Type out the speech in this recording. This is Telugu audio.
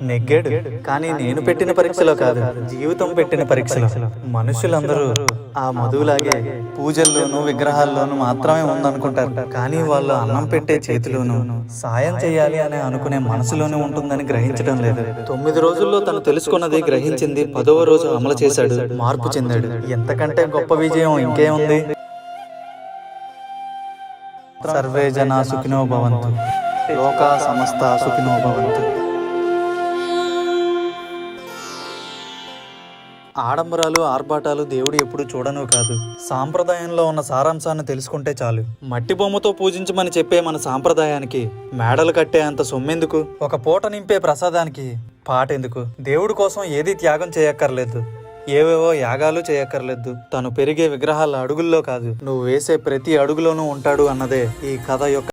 నెగ్గాడు. కానీ నేను పెట్టిన పరీక్షలో కాదు, జీవితం పెట్టిన పరీక్షలో. మనుషులందరూ ఆ మధులాగే పూజల్లోనూ విగ్రహాల్లోనూ మాత్రమే ఉందనుకుంటారు. కానీ వాళ్ళు అన్నం పెట్టే చేతిలోనూ సాయం చేయాలి అని అనుకునే మనసులోనే ఉంటుందని గ్రహించడం లేదు. 9 రోజుల్లో తను తెలుసుకున్నది, గ్రహించింది 10వ రోజు అమలు చేశాడు, మార్పు చెందాడు. ఎంతకంటే గొప్ప విజయం ఇంకేముంది? సర్వే జనా సుఖినో భవంతు, లోకా సమస్త సుఖినో భవంతు. ఆడంబరాలు, ఆర్భాటాలు దేవుడు ఎప్పుడు చూడను కాదు. సాంప్రదాయంలో ఉన్న సారాంశాన్ని తెలుసుకుంటే చాలు. మట్టి బొమ్మతో పూజించమని చెప్పే మన సాంప్రదాయానికి మేడలు కట్టే అంత సొమ్మెందుకు? ఒక పూట నింపే ప్రసాదానికి పాటెందుకు? దేవుడి కోసం ఏది త్యాగం చేయక్కర్లేదు, ఏవేవో యాగాలు చేయక్కర్లేదు. తను పెరిగే విగ్రహాల అడుగుల్లో కాదు, నువ్వు వేసే ప్రతి అడుగులోనూ ఉంటాడు అన్నదే ఈ కథ యొక్క